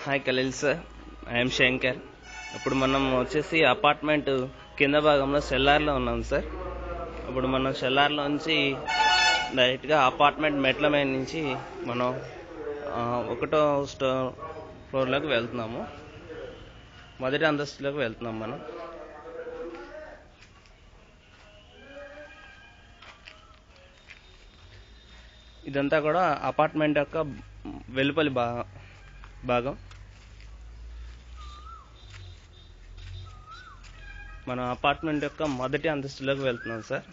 Hi Khaleel sir, I'm Shankar. ఇప్పుడు మనం వచ్చేసి అపార్ట్మెంట్ కింద భాగంలో సెల్లార్లో ఉన్నాం సార్. ఇప్పుడు మనం సెల్లార్లో నుంచి డైరెక్ట్గా అపార్ట్మెంట్ మెట్ల మీద నుంచి మనం 1వ ఫ్లోర్లోకి వెళ్తున్నాము. మొదటి అంతస్తులోకి వెళ్తున్నాం మనం. ఇదంతా కూడా అపార్ట్మెంట్ యొక్క వెలుపలి భాగం. మనం అపార్ట్మెంట్ యొక్క మొదటి అంతస్తులోకి వెళ్తున్నాం సార్.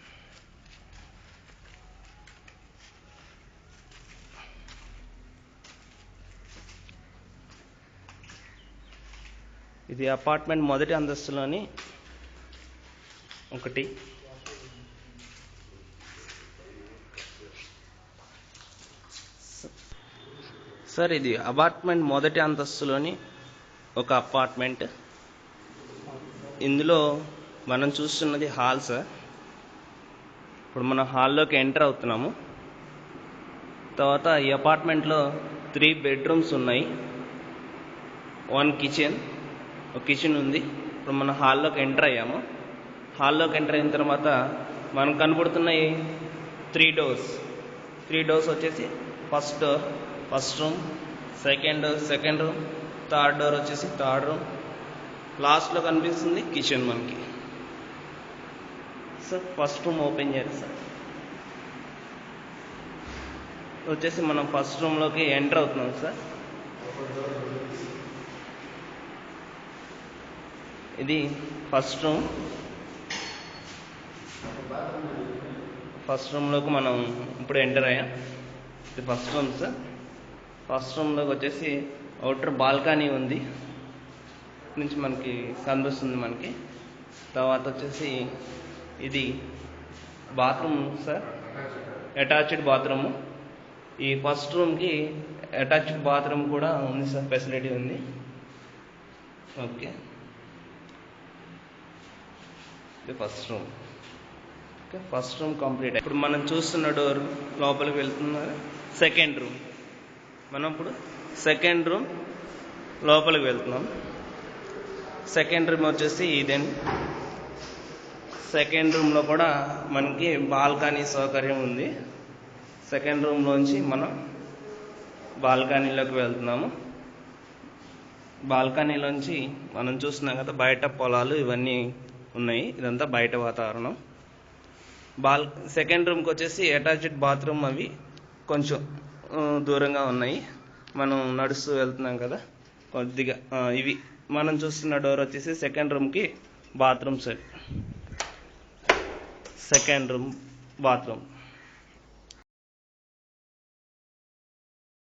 ఇది అపార్ట్మెంట్ మొదటి అంతస్తులోని ఒకటి. సార్, ఇది అపార్ట్మెంట్ మొదటి అంతస్తులోని ఒక అపార్ట్మెంట్. ఇందులో మనం చూస్తున్నది హాల్ సార్. ఇప్పుడు మనం హాల్లోకి ఎంటర్ అవుతున్నాము. తర్వాత ఈ అపార్ట్మెంట్లో 3 బెడ్రూమ్స్ ఉన్నాయి, 1 కిచెన్, ఒక కిచెన్ ఉంది. ఇప్పుడు మనం హాల్లోకి ఎంటర్ అయ్యాము. హాల్లోకి ఎంటర్ అయిన తర్వాత మనకు కనబడుతున్న 3 డోర్స్. 3 డోర్స్ వచ్చేసి first door first room, second room, third door వచ్చేసి థర్డ్ రూమ్, లాస్ట్లో కనిపిస్తుంది కిచెన్ మనకి. సార్, ఫస్ట్ రూమ్ ఓపెన్ చేయాలి సార్. వచ్చేసి మనం ఫస్ట్ రూమ్లోకి ఎంటర్ అవుతున్నాం సార్. ఇది ఫస్ట్ రూమ్. ఫస్ట్ రూమ్లోకి మనం ఇప్పుడు ఎంటర్ అయ్యాం. ఇది ఫస్ట్ రూమ్ సార్. ఫస్ట్ రూమ్లోకి వచ్చేసి అవుటర్ బాల్కనీ ఉంది, నుంచి మనకి కనిపిస్తుంది మనకి. తర్వాత వచ్చేసి ఇది బాత్రూమ్ సార్, అటాచ్డ్ బాత్రూము. ఈ ఫస్ట్ రూమ్కి అటాచ్డ్ బాత్రూమ్ కూడా ఉంది సార్, ఫెసిలిటీ ఉంది. ఓకే, ఇది first room. Okay, first room complete. ఇప్పుడు మనం చూస్తున్న డోర్ లోపలికి వెళ్తున్నారు. Second room. మనం ఇప్పుడు సెకండ్ రూమ్ లోపలికి వెళ్తున్నాం. సెకండ్ రూమ్ వచ్చేసి ఇదండి. సెకండ్ రూమ్లో కూడా మనకి బాల్కనీ సౌకర్యం ఉంది. సెకండ్ రూమ్లోంచి మనం బాల్కనీలోకి వెళ్తున్నాము. బాల్కనీలోంచి మనం చూస్తున్నాం కదా, బయట పొలాలు ఇవన్నీ ఉన్నాయి. ఇదంతా బయట వాతావరణం. సెకండ్ రూమ్కి వచ్చేసి అటాచ్డ్ బాత్రూమ్ అవి కొంచెం దూరంగా ఉన్నాయి. మనం నడుస్తూ వెళ్తున్నాం కదా కొద్దిగా. ఇవి మనం చూస్తున్న డోర్ వచ్చేసి సెకండ్ రూమ్కి bathroom sir. Second room bathroom.